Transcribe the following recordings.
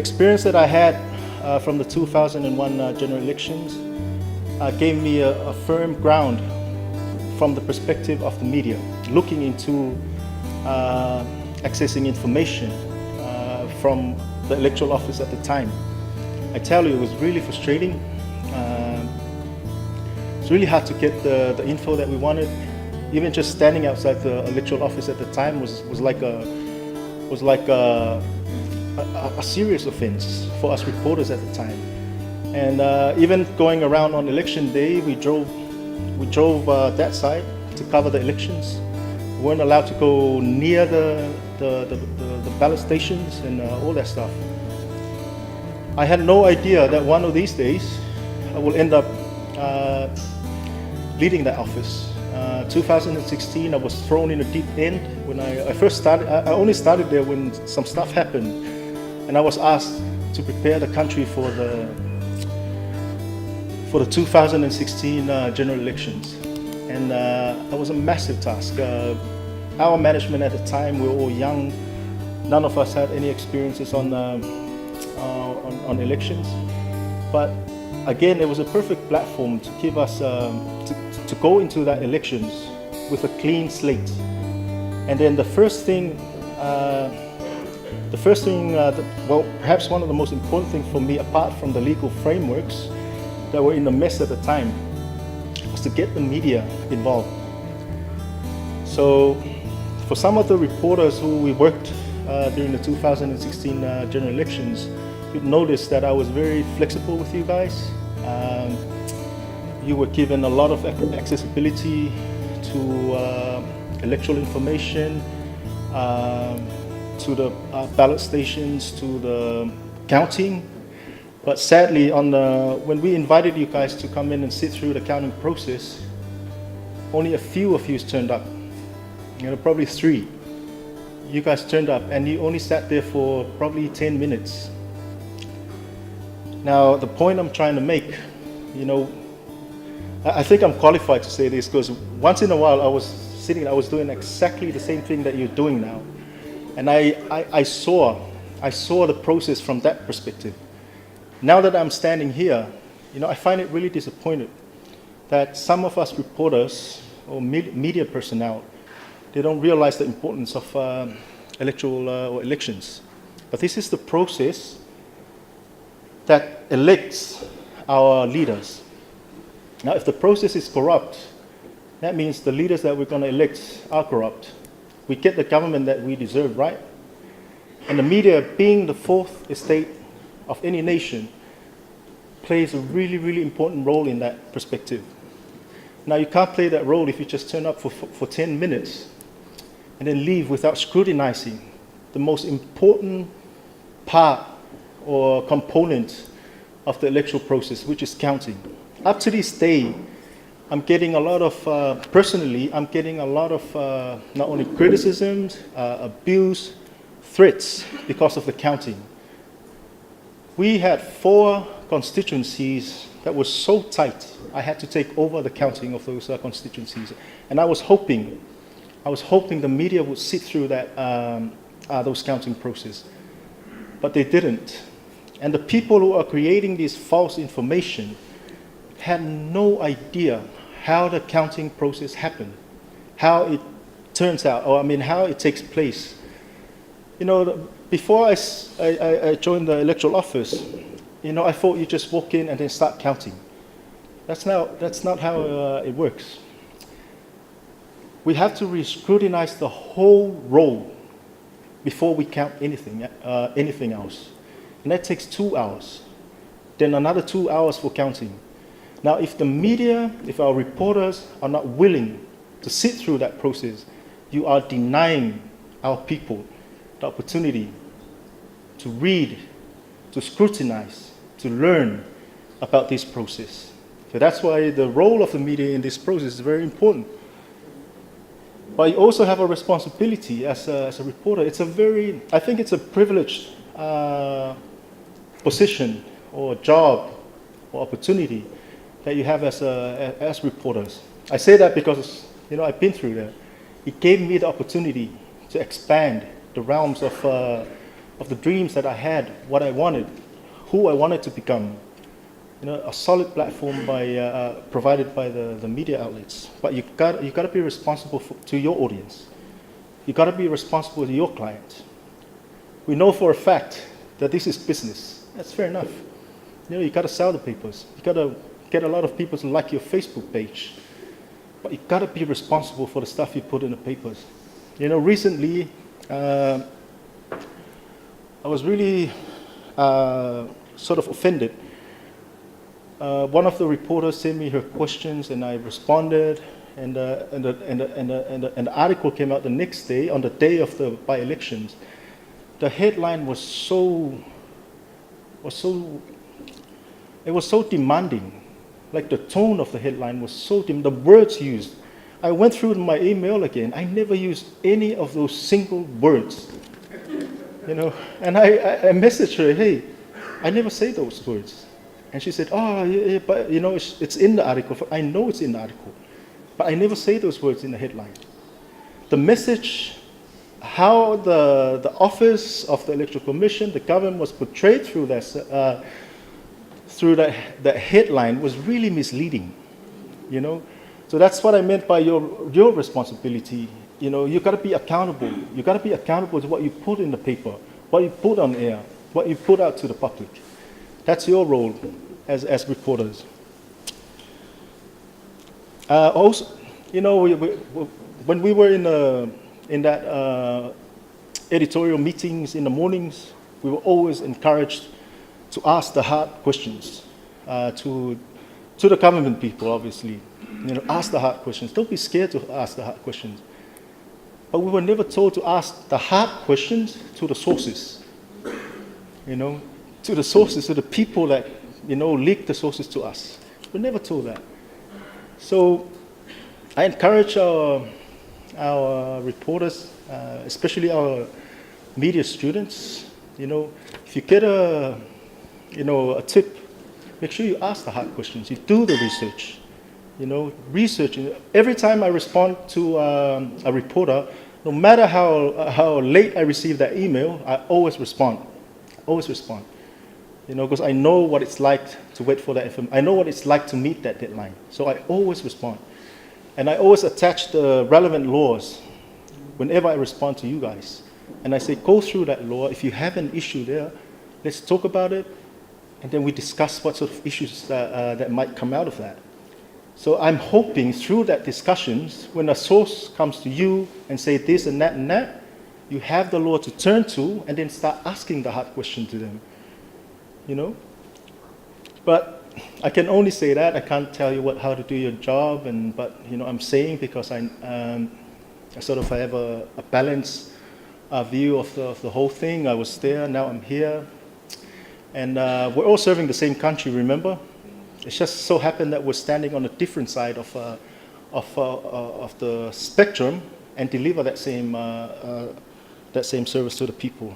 experience that I had from the 2001 general elections gave me a firm ground from the perspective of the media, looking into accessing information from the electoral office at the time. I tell you, it was really frustrating. It's really hard to get the info that we wanted. Even just standing outside the electoral office at the time was like a serious offense for us reporters at the time. And even going around on election day, we drove that side to cover the elections. We weren't allowed to go near the ballot stations and all that stuff. I had no idea that one of these days I will end up leading that office. 2016, I was thrown in the deep end. When I first started, I only started there when some stuff happened, and I was asked to prepare the country for the 2016 general elections, and that was a massive task. Our management at the time, we were all young. None of us had any experiences on elections, but again, it was a perfect platform to give us to go into that elections with a clean slate. And then the first thing, well, perhaps one of the most important things for me, apart from the legal frameworks that were in the mess at the time, was to get the media involved. So for some of the reporters who we worked during the 2016 general elections, you'd notice that I was very flexible with you guys. You were given a lot of accessibility to electoral information, to the ballot stations, to the counting. But sadly, when we invited you guys to come in and sit through the counting process, only a few of you turned up. Probably 3. You guys turned up, and you only sat there for probably 10 minutes. Now, the point I'm trying to make, I think I'm qualified to say this, because once in a while I was doing exactly the same thing that you're doing now. And I saw the process from that perspective. Now that I'm standing here, I find it really disappointing that some of us reporters or media personnel, they don't realize the importance of electoral or elections. But this is the process that elects our leaders. Now, if the process is corrupt, that means the leaders that we're going to elect are corrupt. We get the government that we deserve, right? And the media, being the fourth estate of any nation, plays a really, really important role in that perspective. Now, you can't play that role if you just turn up for 10 minutes and then leave without scrutinizing the most important part or component of the electoral process, which is counting. Up to this day, I'm getting a lot of, personally, I'm getting a lot of not only criticisms, abuse, threats because of the counting. We had 4 constituencies that were so tight, I had to take over the counting of those constituencies. And I was hoping the media would sit through those counting process, but they didn't. And the people who are creating this false information had no idea how the counting process happened, how it turns out, how it takes place. Before I joined the electoral office, I thought you just walk in and then start counting. That's not how it works. We have to re-scrutinize the whole roll before we count anything else. And that takes 2 hours. Then another 2 hours for counting. Now, if the media, if our reporters are not willing to sit through that process, you are denying our people the opportunity to read, to scrutinize, to learn about this process. So that's why the role of the media in this process is very important. But you also have a responsibility as a reporter. I think it's a privileged position or job or opportunity that you have as reporters. I say that because I've been through that. It gave me the opportunity to expand the realms of of the dreams that I had, what I wanted, who I wanted to become. You know, a solid platform provided by the media outlets. But you got to be responsible to your audience. You got to be responsible to your client. We know for a fact that this is business. That's fair enough. You know, you got to sell the papers. You got to get a lot of people to like your Facebook page. But you got to be responsible for the stuff you put in the papers. You know, recently, I was really sort of offended. One of the reporters sent me her questions, and I responded. And the article came out the next day, on the day of the by-elections. The headline was so demanding. Like the tone of the headline was so the words used. I went through my email again. I never used any of those single words. You know, and I messaged her, hey, I never say those words. And she said, oh, yeah, but you know, it's in the article. I know it's in the article, but I never say those words in the headline. The message, how the office of the Electoral Commission, the government was portrayed through that, the headline was really misleading, you know. So that's what I meant by your responsibility. You know, you got to be accountable. You got to be accountable to what you put in the paper, what you put on air, what you put out to the public. That's your role as reporters. Also, you know, when we were in that editorial meetings in the mornings, we were always encouraged to ask the hard questions to the government people, obviously. You know, ask the hard questions. Don't be scared to ask the hard questions. But we were never told to ask the hard questions to the sources. You know, to the sources, to the people that, you know, leak the sources to us. We're never told that. So I encourage our reporters, especially our media students, you know, if you get a tip, make sure you ask the hard questions. You do the research, you know, research. Every time I respond to a reporter, no matter how late I receive that email, I always respond. Always respond. You know, because I know what it's like to wait for that information. I know what it's like to meet that deadline. So I always respond. And I always attach the relevant laws whenever I respond to you guys. And I say, go through that law. If you have an issue there, let's talk about it. And then we discuss what sort of issues that might come out of that. So I'm hoping through that discussions, when a source comes to you and say this and that, you have the law to turn to and then start asking the hard question to them. You know? But I can only say that. I can't tell you how to do your job, but you know, I'm saying because I sort of have a balanced view of the whole thing. I was there, now I'm here. And we're all serving the same country, remember? It's just so happened that we're standing on a different side of the spectrum and deliver that same service to the people.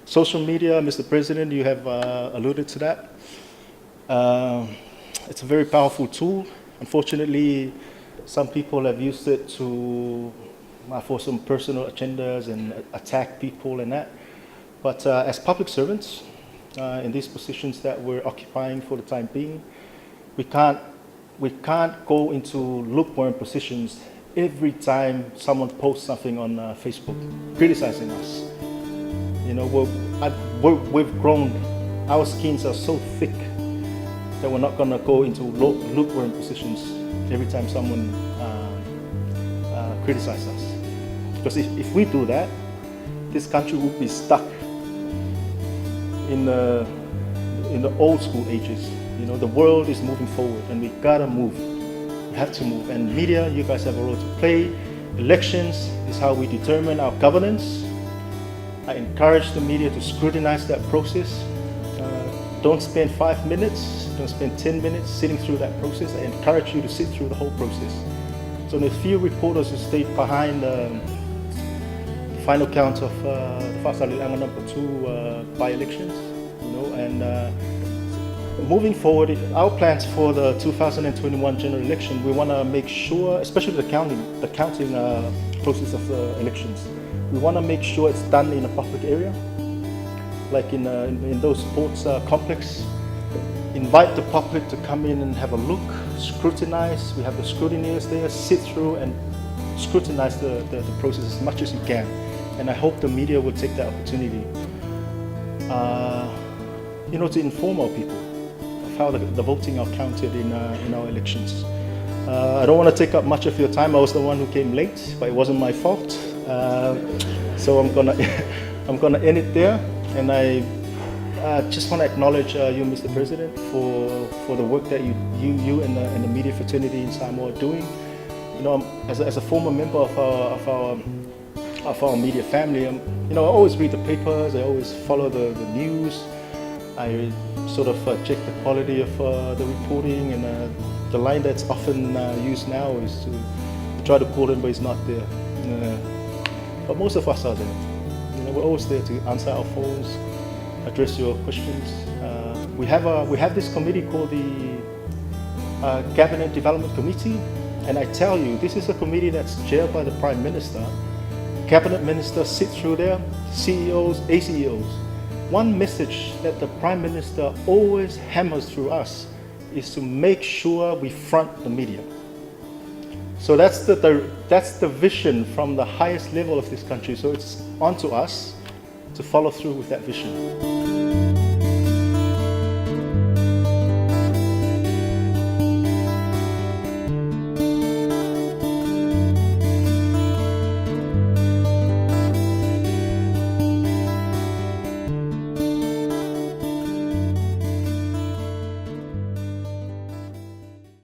Social media, Mr. President, you have alluded to that. It's a very powerful tool. Unfortunately, some people have used it for some personal agendas and attack people and that. But as public servants, in these positions that we're occupying for the time being, we can't go into lukewarm positions every time someone posts something on Facebook criticizing us. You know, we've grown, our skins are so thick that we're not going to go into lukewarm positions every time someone criticizes us. Because if we do that, this country will be stuck in the old school ages. You know, the world is moving forward and we gotta move. We have to move. And media, you guys have a role to play. Elections is how we determine our governance. I encourage the media to scrutinize that process. Don't spend 5 minutes, don't spend 10 minutes sitting through that process. I encourage you to sit through the whole process. So the few reporters who stayed behind the final count of the Faimalomatumua number 2 by-elections, you know, and moving forward, our plans for the 2021 general election, we want to make sure, especially the counting process of the elections, we want to make sure it's done in a public area. like in those sports complex. Invite the public to come in and have a look, scrutinize. We have the scrutineers there, sit through and scrutinize the process as much as you can. And I hope the media will take that opportunity, to inform our people of how the voting are counted in our elections. I don't want to take up much of your time. I was the one who came late, but it wasn't my fault. So I'm gonna end it there, and I just want to acknowledge you, Mr. President, for the work that you and the media fraternity in Samoa are doing. As a former member of our media family, I always read the papers. I always follow the news. I sort of check the quality of the reporting, and the line that's often used now is to try to call him, but he's not there. But most of us are there. We're always there to answer our phones, address your questions. We have this committee called the Cabinet Development Committee, and I tell you, this is a committee that's chaired by the Prime Minister. Cabinet ministers sit through there, CEOs, ACEOs. One message that the Prime Minister always hammers through us is to make sure we front the media. So that's the vision from the highest level of this country. So it's on to us to follow through with that vision.